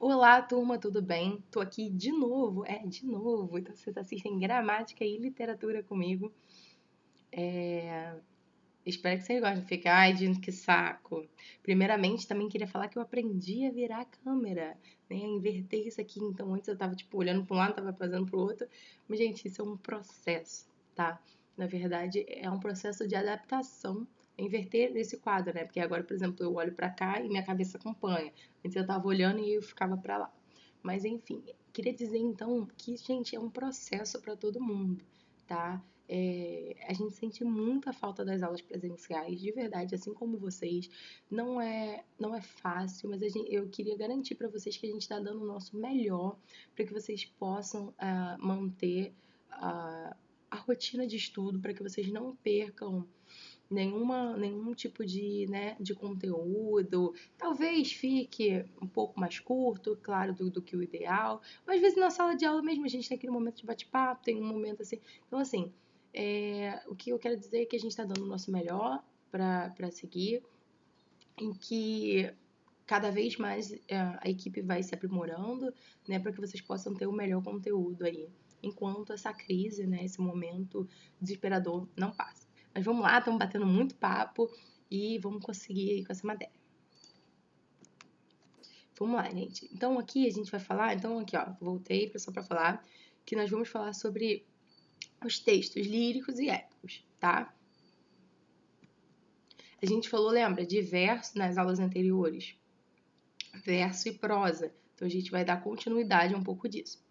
Olá, turma, tudo bem? Tô aqui de novo, de novo. Então, vocês assistem gramática e literatura comigo. Espero que vocês gostem. Fica, ai, gente, que saco. Primeiramente, também queria falar que eu aprendi a virar a câmera, né? A inverter isso aqui. Então, antes eu tava, tipo, olhando para um lado, tava fazendo pro outro. Mas, gente, isso é um processo, tá? Na verdade, é um processo de adaptação. Inverter esse quadro, né? Porque agora, por exemplo, eu olho pra cá e minha cabeça acompanha. Antes eu tava olhando e eu ficava pra lá. Mas enfim, queria dizer então que, gente, é um processo para todo mundo, tá? A gente sente muita falta das aulas presenciais, de verdade, assim como vocês. Não é fácil, mas eu queria garantir para vocês que a gente está dando o nosso melhor para que vocês possam manter a rotina de estudo, para que vocês não percam nenhum tipo de, né, de conteúdo. Talvez fique um pouco mais curto, claro, do que o ideal. Mas às vezes na sala de aula mesmo a gente tem aquele momento de bate-papo, tem um momento assim. Então, assim, o que eu quero dizer é que a gente está dando o nosso melhor para seguir, em que cada vez mais a equipe vai se aprimorando, né, para que vocês possam ter o melhor conteúdo aí, enquanto essa crise, né, esse momento desesperador não passa. Mas vamos lá, estamos batendo muito papo e vamos conseguir aí com essa matéria. Vamos lá, gente. Então aqui a gente vai falar, então aqui ó, voltei só para falar que nós vamos falar sobre os textos líricos e épicos, tá? A gente falou, lembra, de verso nas aulas anteriores, verso e prosa. Então a gente vai dar continuidade a um pouco disso.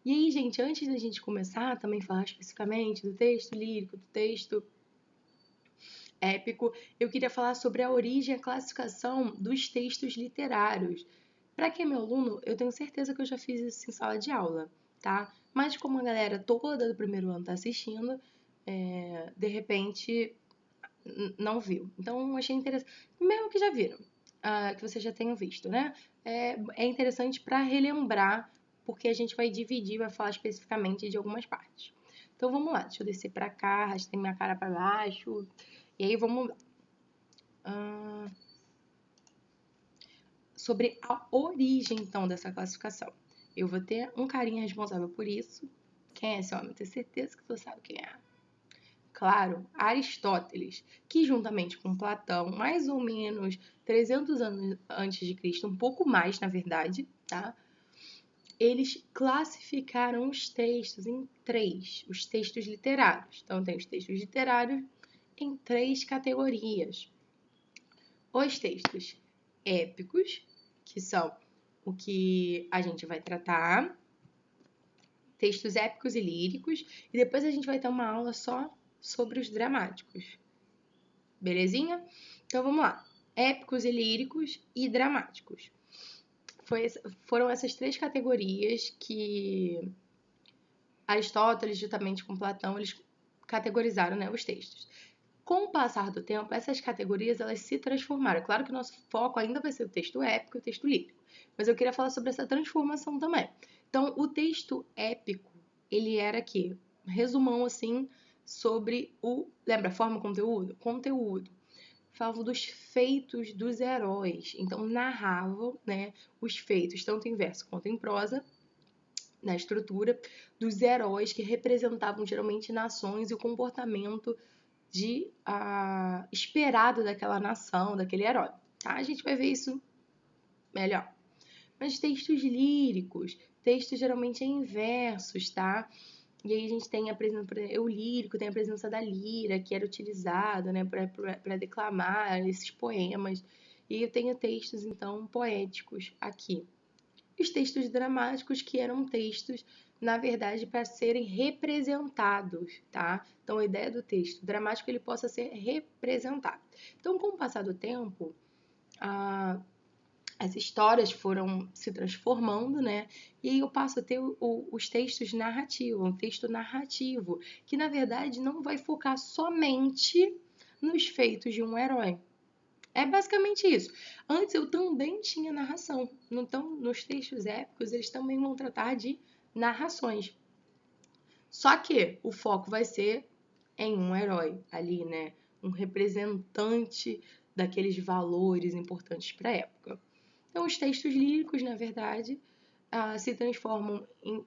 E aí, gente, antes da gente começar a também falar especificamente do texto lírico, do texto épico, eu queria falar sobre a origem e a classificação dos textos literários. Para quem é meu aluno, eu tenho certeza que eu já fiz isso em sala de aula, tá? Mas como a galera toda do primeiro ano está assistindo, de repente não viu. Então, achei interessante, mesmo que já viram, que vocês já tenham visto, né? É interessante para relembrar, porque a gente vai dividir, vai falar especificamente de algumas partes. Então, vamos lá. Deixa eu descer para cá, arrastei minha cara para baixo. E aí, vamos lá. Sobre a origem, então, dessa classificação. Eu vou ter um carinha responsável por isso. Quem é esse homem? Tenho certeza que você sabe quem é. Claro, Aristóteles, que juntamente com Platão, mais ou menos 300 anos antes de Cristo, um pouco mais, na verdade, tá? Eles classificaram os textos em três, os textos literários. Então, tem os textos literários em três categorias. Os textos épicos, que são o que a gente vai tratar, textos épicos e líricos, e depois a gente vai ter uma aula só sobre os dramáticos. Belezinha? Então vamos lá. Épicos e líricos e dramáticos. Foram essas três categorias que Aristóteles, juntamente com Platão, eles categorizaram, né, os textos. Com o passar do tempo, essas categorias elas se transformaram. Claro que o nosso foco ainda vai ser o texto épico e o texto lírico, mas eu queria falar sobre essa transformação também. Então, o texto épico, ele era aqui, resumão assim, sobre lembra, forma, conteúdo? Conteúdo. Falavam dos feitos dos heróis. Então, narravam, né, os feitos, tanto em verso quanto em prosa, na estrutura, dos heróis que representavam geralmente nações e o comportamento esperado daquela nação, daquele herói. Tá? A gente vai ver isso melhor. Mas textos líricos, textos geralmente em versos, tá? E aí a gente tem a presença, o lírico tem a presença da lira, que era utilizada, né, para declamar esses poemas. E eu tenho textos, então, poéticos aqui. Os textos dramáticos, que eram textos, na verdade, para serem representados, tá? Então, a ideia do texto dramático, ele possa ser representado. Então, com o passar do tempo, as histórias foram se transformando, né? E aí eu passo a ter os textos narrativos, um texto narrativo, que na verdade não vai focar somente nos feitos de um herói. É basicamente isso. Antes eu também tinha narração. Então, nos textos épicos, eles também vão tratar de narrações. Só que o foco vai ser em um herói ali, né? Um representante daqueles valores importantes para a época. Então, os textos líricos, na verdade,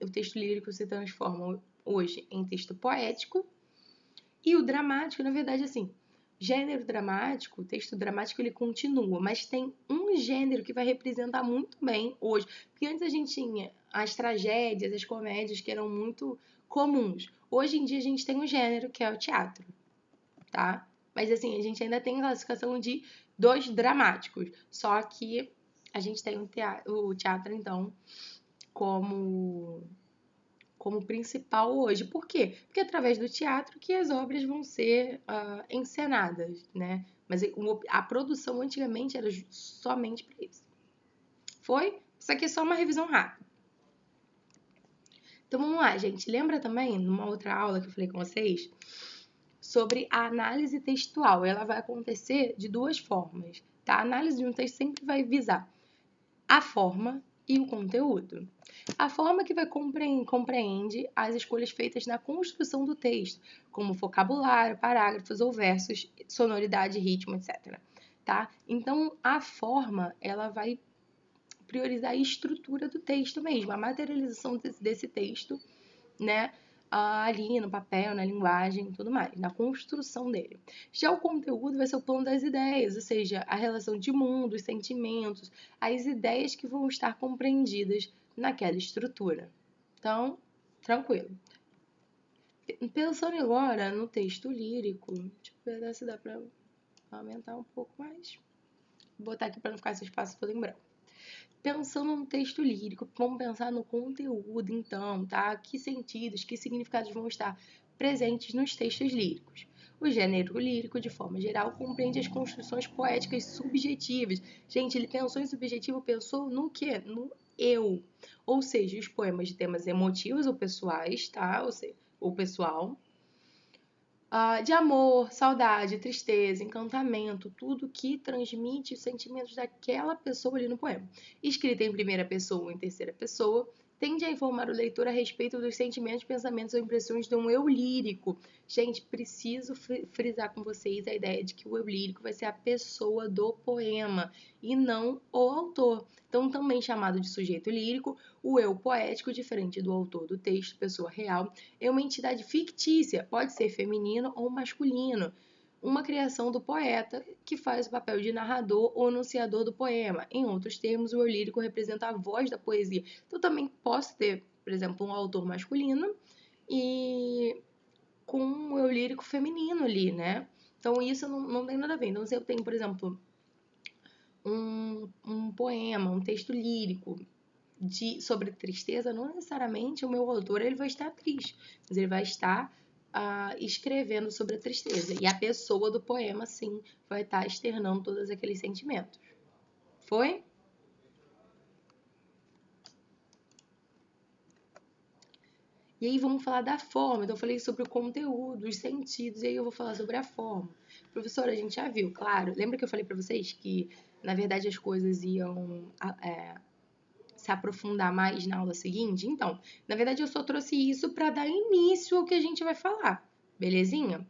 o texto lírico se transforma hoje em texto poético, e o dramático, na verdade, assim, gênero dramático, o texto dramático, ele continua, mas tem um gênero que vai representar muito bem hoje, porque antes a gente tinha as tragédias, as comédias que eram muito comuns. Hoje em dia a gente tem um gênero que é o teatro, tá? Mas assim, a gente ainda tem classificação de dois dramáticos, só que a gente tem o teatro, então, como principal hoje. Por quê? Porque é através do teatro que as obras vão ser encenadas, né? Mas a produção antigamente era somente para isso. Foi? Isso aqui é só uma revisão rápida. Então vamos lá, gente. Lembra também, numa outra aula que eu falei com vocês, sobre a análise textual. Ela vai acontecer de duas formas, tá? A análise de um texto sempre vai visar a forma e o conteúdo. A forma que compreende as escolhas feitas na construção do texto, como vocabulário, parágrafos ou versos, sonoridade, ritmo, etc. Tá? Então, a forma, ela vai priorizar a estrutura do texto mesmo, a materialização desse texto, né? Ali no papel, na linguagem e tudo mais, na construção dele. Já o conteúdo vai ser o plano das ideias, ou seja, a relação de mundo, os sentimentos, as ideias que vão estar compreendidas naquela estrutura. Então, tranquilo. Pensando agora no texto lírico, deixa eu ver se dá para aumentar um pouco mais. Vou botar aqui para não ficar esse espaço todo em branco. Pensando no texto lírico, vamos pensar no conteúdo, então, tá? Que sentidos, que significados vão estar presentes nos textos líricos. O gênero lírico, de forma geral, compreende as construções poéticas subjetivas. Gente, ele pensou em subjetivo, pensou no quê? No eu. Ou seja, os poemas de temas emotivos ou pessoais, tá? Ou seja, o pessoal, de amor, saudade, tristeza, encantamento, tudo que transmite os sentimentos daquela pessoa ali no poema. Escrita em primeira pessoa ou em terceira pessoa, tende a informar o leitor a respeito dos sentimentos, pensamentos ou impressões de um eu lírico. Gente, preciso frisar com vocês a ideia de que o eu lírico vai ser a pessoa do poema e não o autor. Então, também chamado de sujeito lírico, o eu poético, diferente do autor do texto, pessoa real, é uma entidade fictícia, pode ser feminino ou masculino, uma criação do poeta que faz o papel de narrador ou anunciador do poema. Em outros termos, o eu lírico representa a voz da poesia. Então, também posso ter, por exemplo, um autor masculino e com um eu lírico feminino ali, né? Então, isso não tem nada a ver. Então, se eu tenho, por exemplo, um poema, um texto lírico sobre tristeza, não necessariamente o meu autor ele vai estar triste, mas ele vai estar escrevendo sobre a tristeza. E a pessoa do poema, sim, vai estar externando todos aqueles sentimentos. Foi? E aí vamos falar da forma. Então eu falei sobre o conteúdo, os sentidos, e aí eu vou falar sobre a forma. Professora, a gente já viu, claro. Lembra que eu falei para vocês que, na verdade, as coisas iam se aprofundar mais na aula seguinte? Então, na verdade, eu só trouxe isso para dar início ao que a gente vai falar, belezinha?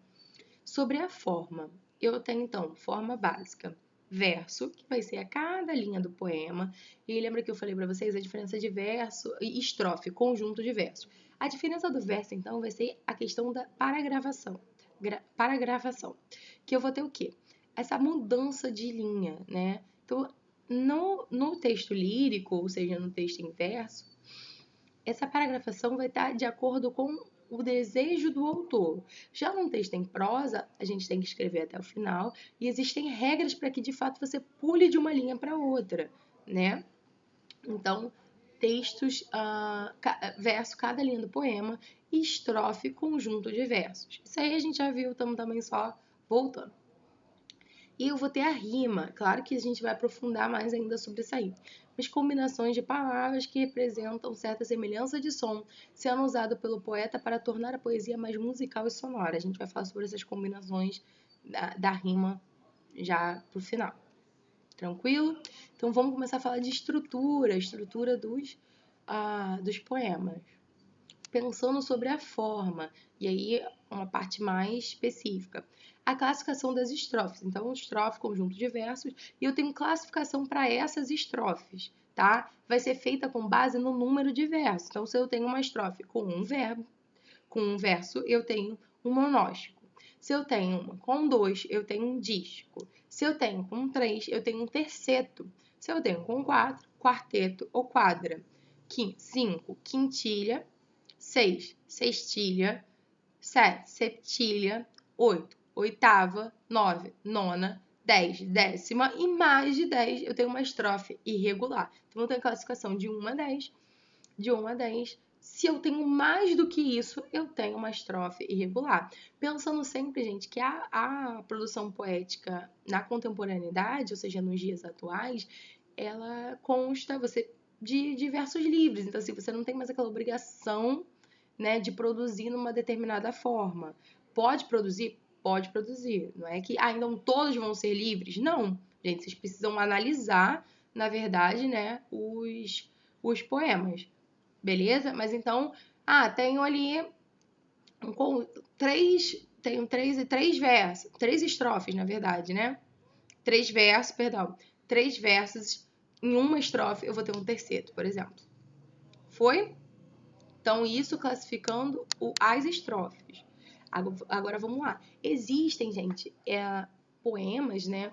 Sobre a forma, eu tenho então forma básica, verso, que vai ser a cada linha do poema. E lembra que eu falei para vocês a diferença de verso e estrofe, conjunto de versos. A diferença do verso, então, vai ser a questão da paragravação. Paragravação. Que eu vou ter o quê? Essa mudança de linha, né? Então, no texto lírico, ou seja, no texto em verso, essa paragrafação vai estar de acordo com o desejo do autor. Já num texto em prosa, a gente tem que escrever até o final e existem regras para que de fato você pule de uma linha para outra, né? Então, textos, verso, cada linha do poema, e estrofe, conjunto de versos. Isso aí a gente já viu, estamos também só voltando. E eu vou ter a rima. Claro que a gente vai aprofundar mais ainda sobre isso aí. Mas combinações de palavras que representam certa semelhança de som, sendo usado pelo poeta para tornar a poesia mais musical e sonora. A gente vai falar sobre essas combinações da rima já pro final. Tranquilo? Então vamos começar a falar de estrutura dos poemas. pensando sobre a forma, e aí uma parte mais específica. A classificação das estrofes. Então, estrofe, conjunto de versos, e eu tenho classificação para essas estrofes, tá? Vai ser feita com base no número de versos. Então, se eu tenho uma estrofe com um verbo, com um verso, eu tenho um monóstico. Se eu tenho uma com 2, eu tenho um dístico. Se eu tenho com 3, eu tenho um terceto. Se eu tenho com 4, quarteto ou quadra. 5, quintilha. 6, sextilha. 7, septilha. 8, oitava. 9, nona. 10, décima. E mais de 10, eu tenho uma estrofe irregular. Então, eu tenho classificação de 1 a 10. De 1 a 10. Se eu tenho mais do que isso, eu tenho uma estrofe irregular. Pensando sempre, gente, que a produção poética na contemporaneidade, ou seja, nos dias atuais, ela consta de versos livres. Então, assim, você não tem mais aquela obrigação, né, de produzir numa determinada forma. Pode produzir? Pode produzir. Não é que, então todos vão ser livres? Não. Gente, vocês precisam analisar, na verdade, né, os poemas. Beleza? Mas então, tenho ali três versos, 3 estrofes, na verdade, né? 3 versos, perdão. 3 versos em uma estrofe, eu vou ter um terceto, por exemplo. Foi? Então, isso classificando as estrofes. Agora, vamos lá. Existem, gente, poemas, né,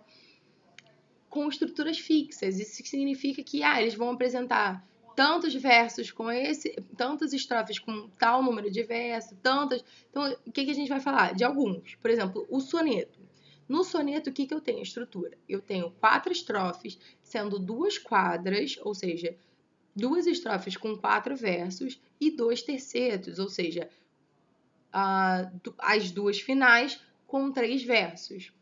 com estruturas fixas. Isso significa que eles vão apresentar tantos versos com tantas estrofes com tal número de versos, tantas. Então, o que a gente vai falar? De alguns. Por exemplo, o soneto. No soneto, o que eu tenho? Estrutura. Eu tenho 4 estrofes, sendo 2 quadras, ou seja, 2 estrofes com 4 versos e 2 tercetos, ou seja, as 2 finais com 3 versos.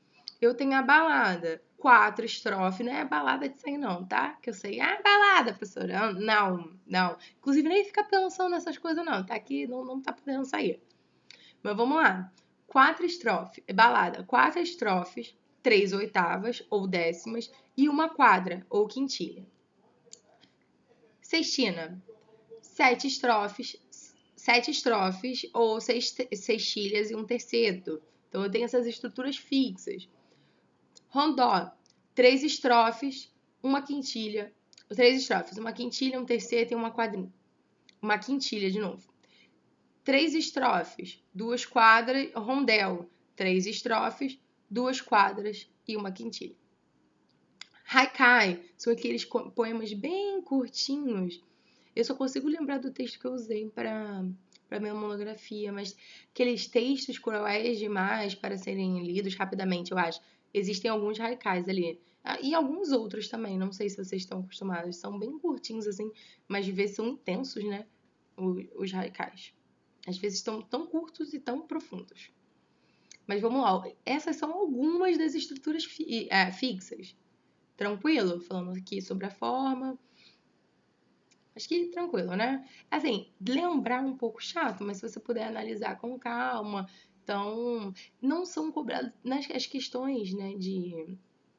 Eu tenho a balada, 4 estrofes, não é balada de 100 não, tá? Que eu sei, balada, professora. Não. Inclusive, nem fica pensando nessas coisas não, tá? Aqui não tá podendo sair. Mas vamos lá. 4 estrofes, balada, 4 estrofes, 3 oitavas ou décimas e uma quadra ou quintilha. Sextina, 7 estrofes ou 6 sextilhas e um terceto. Então, eu tenho essas estruturas fixas. Rondó, 3 estrofes, uma quintilha. 3 estrofes, uma quintilha, um terceto e uma quadrinha. Uma quintilha de novo. 3 estrofes, 2 quadras, rondel. 3 estrofes, 2 quadras e uma quintilha. Haikai são aqueles poemas bem curtinhos. Eu só consigo lembrar do texto que eu usei para minha monografia, mas aqueles textos cruéis demais para serem lidos rapidamente, eu acho. Existem alguns haikais ali. E alguns outros também, não sei se vocês estão acostumados. São bem curtinhos, assim, mas de vez são intensos, né? Os haikais. Às vezes estão tão curtos e tão profundos. Mas vamos lá. Essas são algumas das estruturas fixas. Tranquilo? Falando aqui sobre a forma. Acho que tranquilo, né? Assim, lembrar um pouco chato, mas se você puder analisar com calma. Então, não são cobradas as questões, né,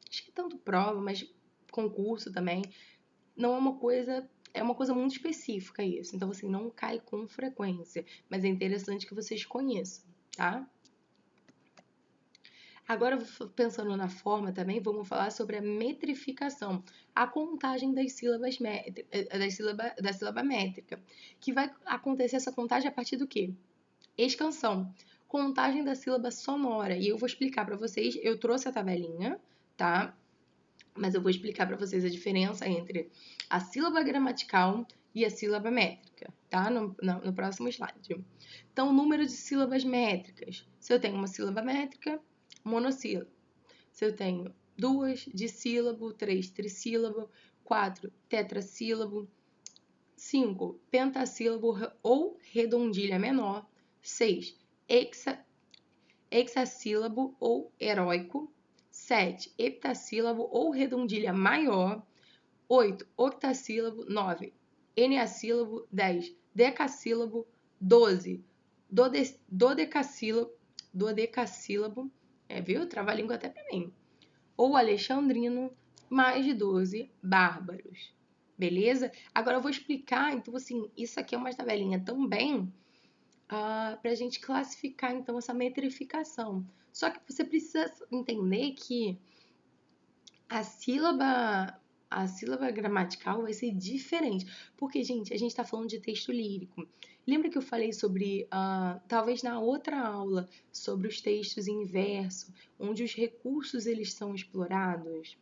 acho que tanto prova, mas concurso também, não é uma coisa muito específica isso. Então, assim, não cai com frequência, mas é interessante que vocês conheçam, tá? Agora, pensando na forma também, vamos falar sobre a metrificação, a contagem das sílabas da sílaba métrica, que vai acontecer essa contagem a partir do quê? Escansão, contagem da sílaba sonora. E eu vou explicar para vocês, eu trouxe a tabelinha, tá? Mas eu vou explicar para vocês a diferença entre a sílaba gramatical e a sílaba métrica, tá? No próximo slide. Então, número de sílabas métricas. Se eu tenho uma sílaba métrica, monossílabo. Se eu tenho 2 dissílabo, 3 trissílabo, 4 tetrassílabo, 5 pentassílabo ou redondilha menor, 6 hexassílabo ou heróico, 7 heptassílabo ou redondilha maior, 8 octassílabo, 9 eneassílabo, 10 decassílabo, 12 dodecassílabo, viu? Trava-língua até pra mim. Ou alexandrino, mais de 12 bárbaros. Beleza? Agora eu vou explicar, então assim, isso aqui é uma tabelinha também para a gente classificar, então, essa metrificação. Só que você precisa entender que a sílaba gramatical vai ser diferente. Porque, gente, a gente está falando de texto lírico. Lembra que eu falei sobre, talvez na outra aula, sobre os textos em verso, onde os recursos eles são explorados?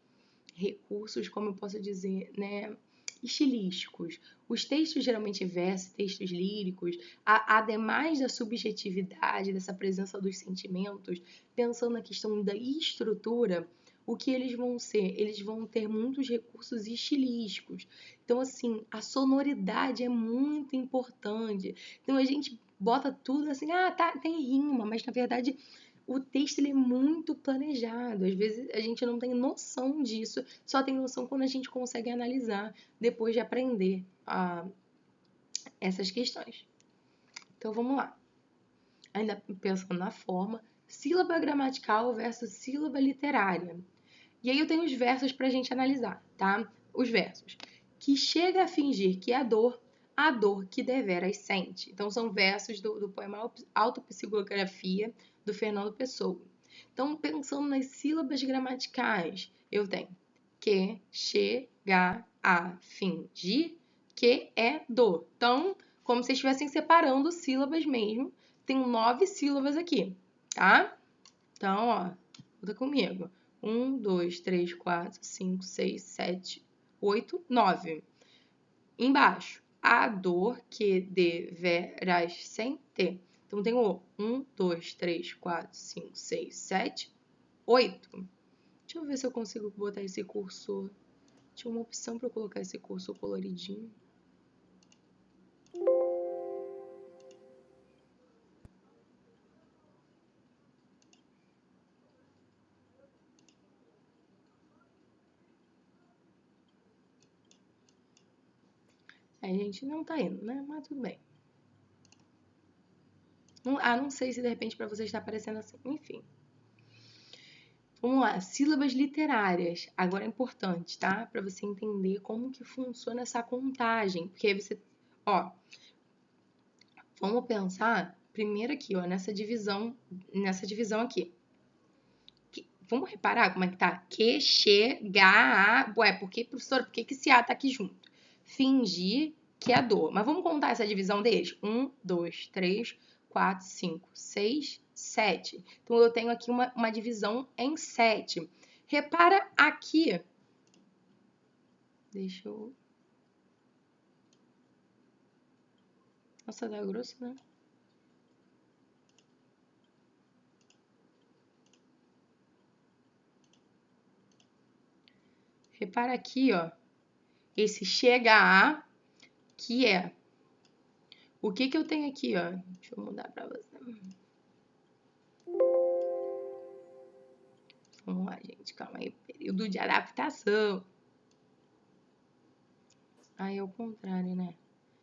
Recursos, como eu posso dizer, né? Estilísticos. Os textos geralmente em verso, textos líricos, ademais da subjetividade, dessa presença dos sentimentos, pensando na questão da estrutura, o que eles vão ser? Eles vão ter muitos recursos estilísticos. Então, assim, a sonoridade é muito importante. Então, a gente bota tudo assim, tá, tem rima, mas na verdade o texto ele é muito planejado. Às vezes a gente não tem noção disso, só tem noção quando a gente consegue analisar depois de aprender essas questões. Então vamos lá. Ainda pensando na forma, sílaba gramatical versus sílaba literária. E aí eu tenho os versos para a gente analisar, tá? Os versos. Que chega a fingir que a dor que deveras sente. Então, são versos do poema Autopsicografia, do Fernando Pessoa. Então, pensando nas sílabas gramaticais, eu tenho que chega a fingir que é dor. Então, como se estivessem separando sílabas mesmo. Tem 9 sílabas aqui, tá? Então, ó, conta comigo. 1, 2, 3, 4, 5, 6, 7, 8, 9. Embaixo, a dor que deverás sentir. Então, tem o 1, 2, 3, 4, 5, 6, 7, 8. Deixa eu ver se eu consigo botar esse cursor. Tinha uma opção para eu colocar esse cursor coloridinho. A gente não tá indo, né? Mas tudo bem. Não sei se de repente para vocês está aparecendo assim. Enfim. Vamos lá, sílabas literárias. Agora é importante, tá? Para você entender como que funciona essa contagem. Porque aí você, ó, vamos pensar primeiro aqui, ó, nessa divisão aqui. Vamos reparar como é que tá? Que, chega, a... Ué, professora, por que esse A tá aqui junto? Fingir que é dor. Mas vamos contar essa divisão deles? 1, 2, 3, 4, 5, 6, 7. Então, eu tenho aqui uma divisão em 7. Repara aqui. Deixa eu... Nossa, tá grosso, né? Repara aqui, ó. Esse chega a, que é. O que eu tenho aqui, ó? Deixa eu mudar pra você. Vamos lá, gente. Calma aí. Período de adaptação. Aí é o contrário, né?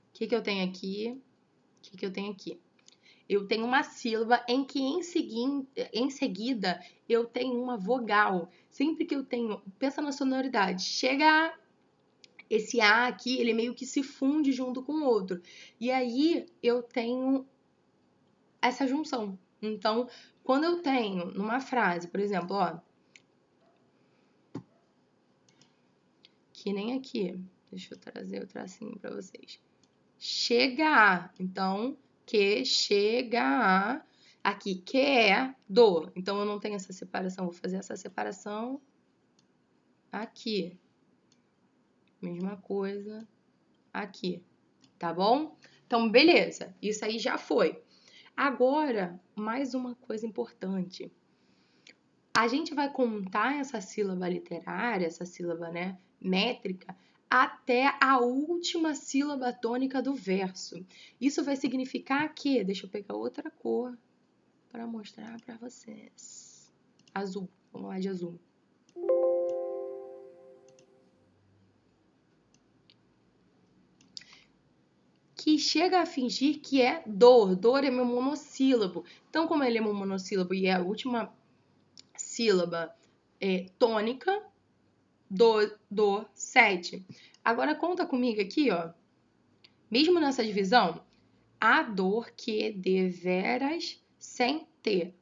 O que eu tenho aqui? O que eu tenho aqui? Eu tenho uma sílaba em que em seguida eu tenho uma vogal. Sempre que eu tenho... Pensa na sonoridade. Chega esse A aqui, ele meio que se funde junto com o outro. E aí eu tenho essa junção. Então, quando eu tenho numa frase, por exemplo, ó... Que nem aqui. Deixa eu trazer o tracinho para vocês. Chega a. Então, que chega a. Aqui, que é do. Então, eu não tenho essa separação. Vou fazer essa separação aqui. Mesma coisa aqui. Tá bom? Então, beleza. Isso aí já foi. Agora, mais uma coisa importante. A gente vai contar essa sílaba literária, essa sílaba, né, métrica, até a última sílaba tônica do verso. Isso vai significar que, deixa eu pegar outra cor para mostrar para vocês. Azul, vamos lá de azul. Que chega a fingir que é dor. Dor é meu monossílabo. Então, como ele é meu monossílabo e é a última sílaba tônica, do, 7. Agora conta comigo aqui, ó. Mesmo nessa divisão, A dor que deveras sem ter.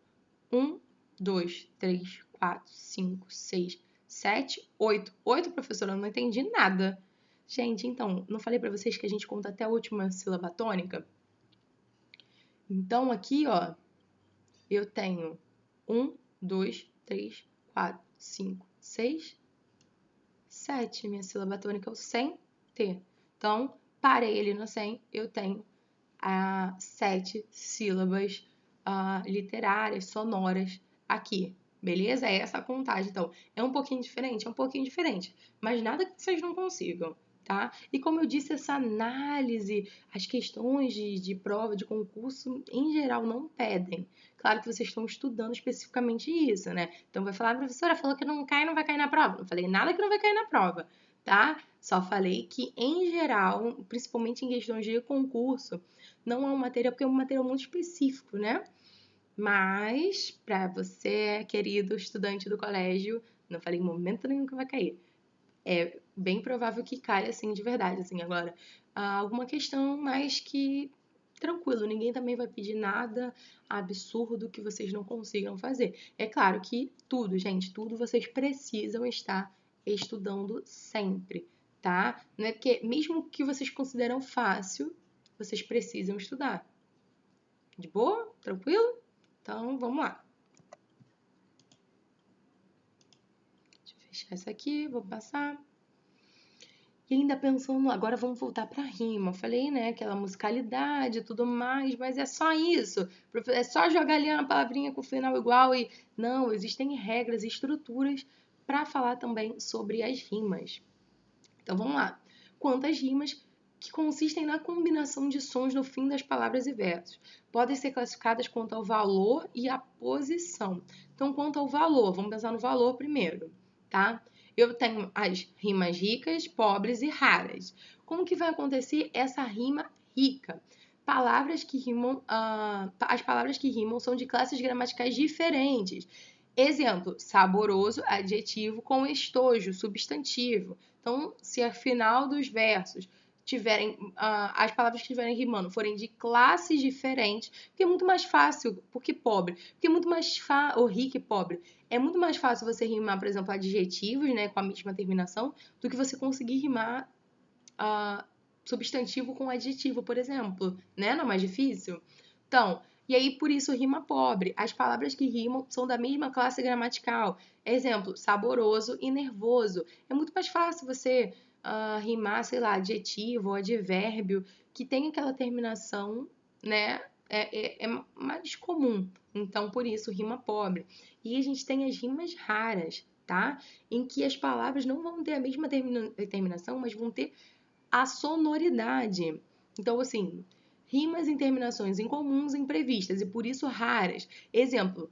1, 2, 3, 4, 5, 6, 7, 8. 8, professora, eu não entendi nada. Gente, então, não falei pra vocês que a gente conta até a última sílaba tônica? Então, aqui, ó, eu tenho 1, 2, 3, 4, 5, 6, 7. Minha sílaba tônica é o sem ter. Então, parei ali no sem, eu tenho 7 sílabas literárias, sonoras aqui. Beleza? É essa a contagem. Então, é um pouquinho diferente, mas nada que vocês não consigam, tá? E como eu disse, essa análise, as questões de prova, de concurso, em geral, não pedem. Claro que vocês estão estudando especificamente isso, né? Então, vai falar, a professora falou que não vai cair na prova. Não falei nada que não vai cair na prova, tá? Só falei que, em geral, principalmente em questões de concurso, não é uma matéria, porque é um material muito específico, né? Mas, para você, querido estudante do colégio, não falei em momento nenhum que vai cair. É bem provável que caia, assim, de verdade, assim. Agora, alguma questão mais que tranquilo, ninguém também vai pedir nada absurdo que vocês não consigam fazer. É claro que tudo, gente, tudo vocês precisam estar estudando sempre, tá? Não é porque, mesmo que vocês consideram fácil, vocês precisam estudar. De boa? Tranquilo? Então, vamos lá. Deixa eu fechar essa aqui, vou passar. E ainda pensando, agora vamos voltar para a rima. Eu falei, né, aquela musicalidade e tudo mais, mas é só isso. É só jogar ali uma palavrinha com final igual e... Não, existem regras e estruturas para falar também sobre as rimas. Então, vamos lá. Quantas rimas que consistem na combinação de sons no fim das palavras e versos. Podem ser classificadas quanto ao valor e à posição. Então, quanto ao valor, vamos pensar no valor primeiro, tá? Eu tenho as rimas ricas, pobres e raras. Como que vai acontecer essa rima rica? Palavras que rimam, as palavras que rimam são de classes gramaticais diferentes. Exemplo, saboroso, adjetivo, com estojo, substantivo. Então, se ao final dos versos tiverem as palavras que estiverem rimando forem de classes diferentes, porque é muito mais fácil, porque pobre, porque é muito mais fácil, ou rico e pobre, é muito mais fácil você rimar, por exemplo, adjetivos, né, com a mesma terminação, do que você conseguir rimar substantivo com adjetivo, por exemplo, né? Não é mais difícil? Então, e aí por isso rima pobre. As palavras que rimam são da mesma classe gramatical. Exemplo, saboroso e nervoso. É muito mais fácil você rimar, sei lá, adjetivo ou advérbio que tem aquela terminação, né? É mais comum. Então, por isso, rima pobre. E a gente tem as rimas raras, tá? Em que as palavras não vão ter a mesma terminação, mas vão ter a sonoridade. Então, assim, rimas em terminações incomuns, imprevistas e por isso raras. Exemplo,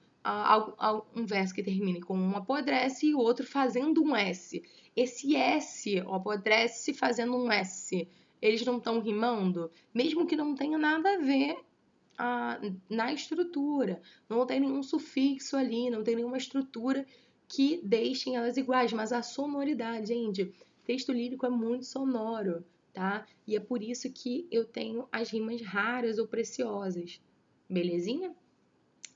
um verso que termine com um apodrece e o outro fazendo um S. Esse S, o apodrece fazendo um S, eles não estão rimando, mesmo que não tenha nada a ver na estrutura. Não tem nenhum sufixo ali, não tem nenhuma estrutura que deixem elas iguais, mas a sonoridade, gente, texto lírico é muito sonoro, tá? E é por isso que eu tenho as rimas raras ou preciosas, belezinha?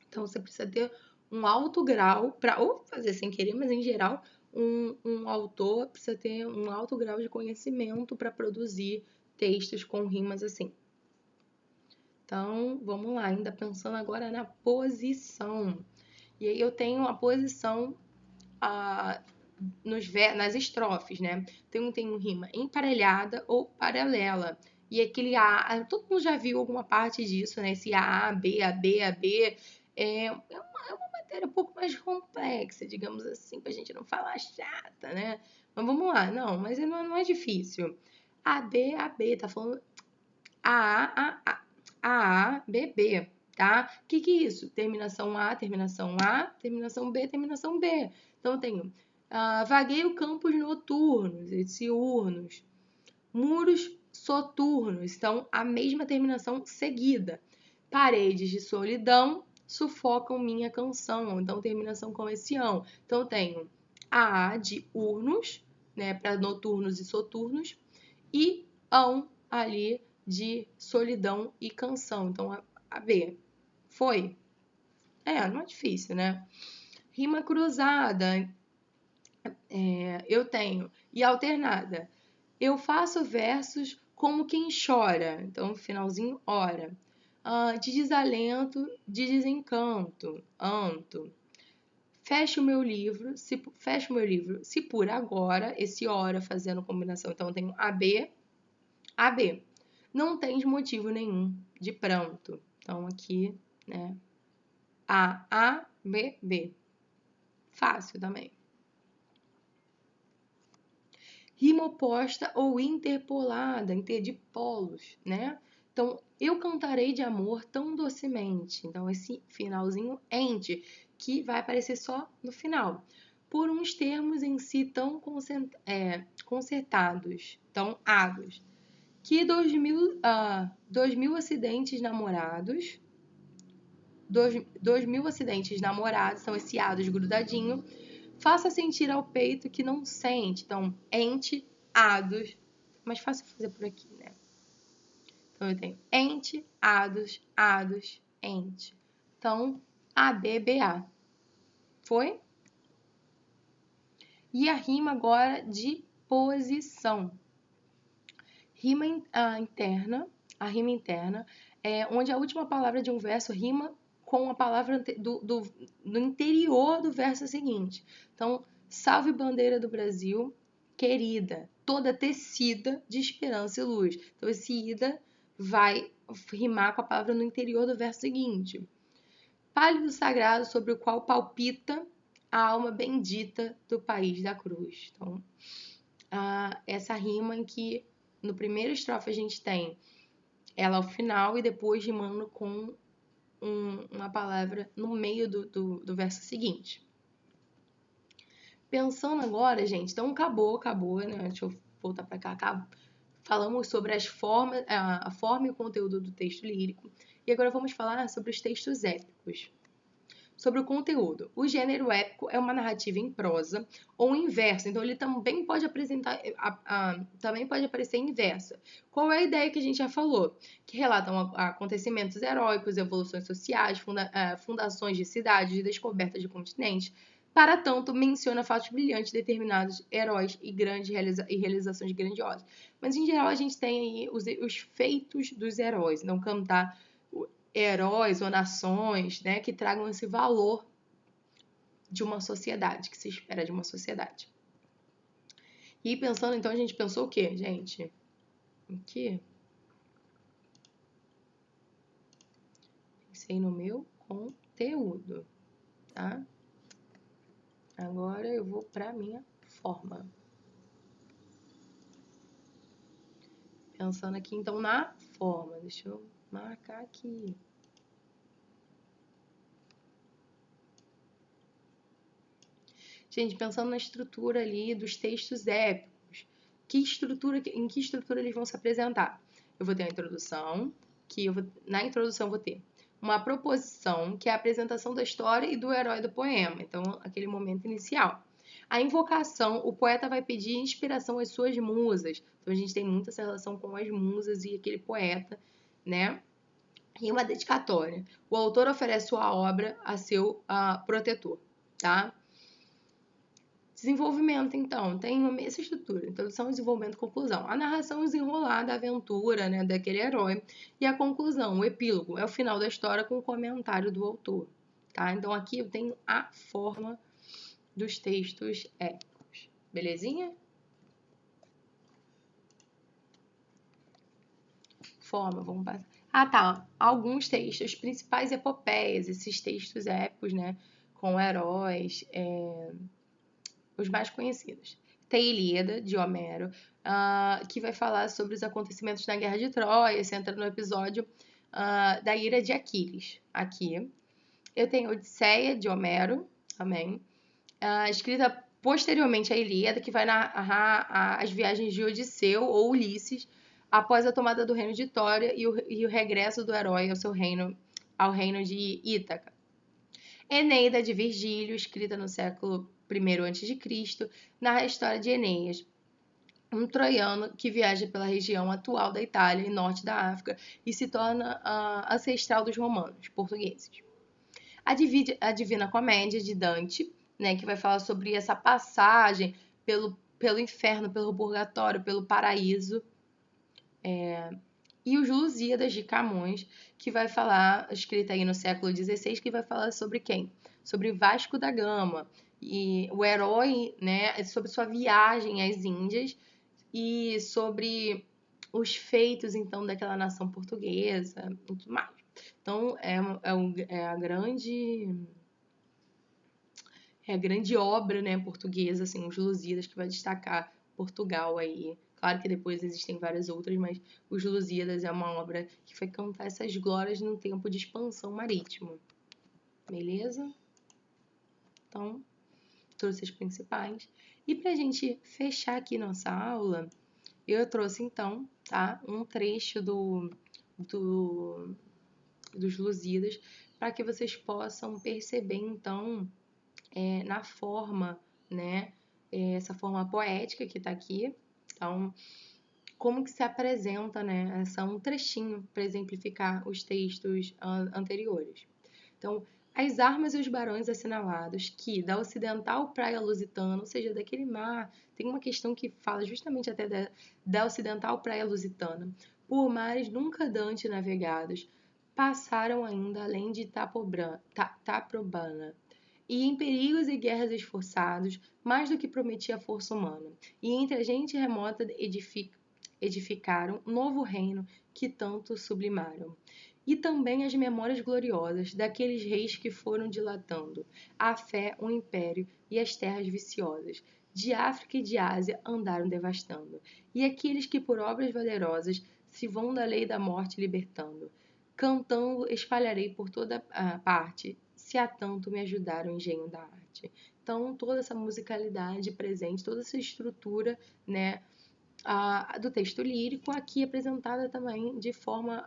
Então você precisa ter um alto grau para ou fazer sem querer, mas em geral um autor precisa ter um alto grau de conhecimento para produzir textos com rimas assim. Então, vamos lá, ainda pensando agora na posição. E aí eu tenho a posição nas estrofes, né? Tem rima emparelhada ou paralela. E aquele todo mundo já viu alguma parte disso, né? Esse A, B, AB, AB. É uma matéria um pouco mais complexa, digamos assim, pra gente não falar chata, né? Mas vamos lá, não, mas não é difícil. AB, AB, tá falando A, B, B, tá? O que é isso? Terminação A, terminação A, terminação B, terminação B. Então, eu tenho vagueio campos noturnos e diurnos, muros soturnos, então a mesma terminação seguida. Paredes de solidão sufocam minha canção, então terminação com esse ão. Então, eu tenho A de urnos, né, para noturnos e soturnos, e ão ali de solidão e canção. Então, a B. Foi? Não é difícil, né? Rima cruzada, eu tenho. E alternada. Eu faço versos como quem chora. Então, finalzinho, ora. De desalento, de desencanto, anto. Fecho o meu livro, se por agora, esse hora fazendo combinação. Então, eu tenho AB, AB. Não tens motivo nenhum de pranto. Então, aqui, né? A, B, B. Fácil também. Rima oposta ou interpolada, inter de polos, né? Então, eu cantarei de amor tão docemente. Então, esse finalzinho ente, que vai aparecer só no final. Por uns termos em si tão concertados, tão agos, que 2000 acidentes namorados, 2000 acidentes namorados, são esse ados grudadinho, faça sentir ao peito que não sente. Então, ente, ados, mais fácil fazer por aqui, né? Então, eu tenho ente, ados, ente. Então, ABBA. Foi? E a rima agora de posição. Rima interna, a rima interna, onde a última palavra de um verso rima com a palavra do interior do verso seguinte. Então, salve bandeira do Brasil, querida, toda tecida de esperança e luz. Então, esse ida vai rimar com a palavra no interior do verso seguinte. Pálido sagrado sobre o qual palpita a alma bendita do país da cruz. Então, essa rima em que no primeiro estrofe a gente tem ela ao final e depois rimando com uma palavra no meio do verso seguinte. Pensando agora, gente, então acabou, né? Deixa eu voltar para cá. Falamos sobre as formas, a forma e o conteúdo do texto lírico. E agora vamos falar sobre os textos épicos. Sobre o conteúdo. O gênero épico é uma narrativa em prosa ou em verso, então ele também pode também pode aparecer em verso. Qual é a ideia que a gente já falou? Que relatam acontecimentos heróicos, evoluções sociais, fundações de cidades, descobertas de continentes. Para tanto, menciona fatos brilhantes de determinados heróis e realizações grandiosas. Mas, em geral, a gente tem aí os feitos dos heróis, não cantar heróis ou nações, né, que tragam esse valor de uma sociedade, que se espera de uma sociedade. E pensando, então, a gente pensou o quê, gente? O quê? Pensei no meu conteúdo, tá? Agora eu vou para a minha forma. Pensando aqui, então, na forma. Deixa eu marcar aqui. Gente, pensando na estrutura ali dos textos épicos, em que estrutura eles vão se apresentar? Eu vou ter a introdução, na introdução eu vou ter uma proposição, que é a apresentação da história e do herói do poema, então aquele momento inicial. A invocação, o poeta vai pedir inspiração às suas musas, então a gente tem muita essa relação com as musas e aquele poeta, né? E uma dedicatória. O autor oferece sua obra a seu protetor, tá? Desenvolvimento, então, tem a mesma estrutura. Introdução, desenvolvimento, conclusão. A narração desenrolada, a aventura, né, daquele herói. E a conclusão, o epílogo, é o final da história com o comentário do autor. Tá? Então, aqui eu tenho a forma dos textos épicos. Belezinha? Forma, vamos passar. Tá. Alguns textos, principais epopeias, esses textos épicos, né, com heróis, os mais conhecidos. Tem Ilíada, de Homero, que vai falar sobre os acontecimentos na Guerra de Troia, se entra no episódio da ira de Aquiles. Aqui. Eu tenho Odisseia, de Homero, também, escrita posteriormente à Ilíada, que vai narrar as viagens de Odisseu ou Ulisses após a tomada do reino de Troia e o regresso do herói ao reino de Ítaca. Eneida, de Virgílio, escrita no século I a.C., narra a história de Enéas, um troiano que viaja pela região atual da Itália e norte da África e se torna ancestral dos romanos, portugueses. A Divina Comédia de Dante, né, que vai falar sobre essa passagem pelo inferno, pelo purgatório, pelo paraíso. E os Lusíadas de Camões, que vai falar, escrita aí no século XVI, que vai falar sobre quem? Sobre Vasco da Gama, e o herói, né, sobre sua viagem às Índias e sobre os feitos, então, daquela nação portuguesa e tudo mais. Então, é a grande obra, né, portuguesa, assim, os Lusíadas, que vai destacar Portugal aí. Claro que depois existem várias outras, mas os Lusíadas é uma obra que foi cantar essas glórias num tempo de expansão marítima. Beleza? Então, trouxe as principais. E pra gente fechar aqui nossa aula, eu trouxe então, tá, um trecho dos Lusíadas para que vocês possam perceber então na forma, né, essa forma poética que está aqui. Então, como que se apresenta, né, essa um trechinho para exemplificar os textos anteriores. Então, as armas e os barões assinalados que da ocidental praia lusitana, ou seja, daquele mar, tem uma questão que fala justamente até da ocidental praia lusitana, por mares nunca dantes navegados, passaram ainda além de Taprobana, e em perigos e guerras esforçados, mais do que prometia a força humana, e entre a gente remota edificaram novo reino que tanto sublimaram. E também as memórias gloriosas daqueles reis que foram dilatando a fé, o império e as terras viciosas, de África e de Ásia andaram devastando, e aqueles que por obras valerosas se vão da lei da morte libertando. Cantando espalharei por toda a parte, se há tanto me ajudar o engenho da arte. Então, toda essa musicalidade presente, toda essa estrutura, né, do texto lírico, aqui apresentada também de forma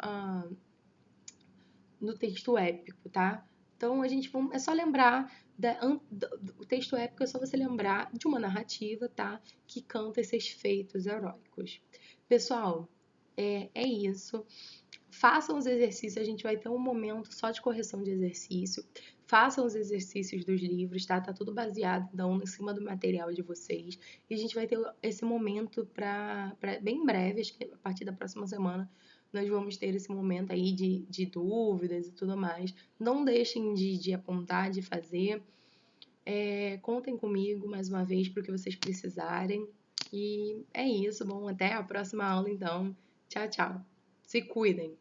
no texto épico, tá? Então, é só lembrar, o texto épico é só você lembrar de uma narrativa, tá? Que canta esses feitos heróicos. Pessoal, é isso. Façam os exercícios, a gente vai ter um momento só de correção de exercício. Façam os exercícios dos livros, tá? Tá tudo baseado, então, em cima do material de vocês. E a gente vai ter esse momento bem breve, acho que a partir da próxima semana, nós vamos ter esse momento aí de dúvidas e tudo mais. Não deixem de apontar, de fazer. Contem comigo mais uma vez para o que vocês precisarem. E é isso. Bom, até a próxima aula, então. Tchau, tchau. Se cuidem.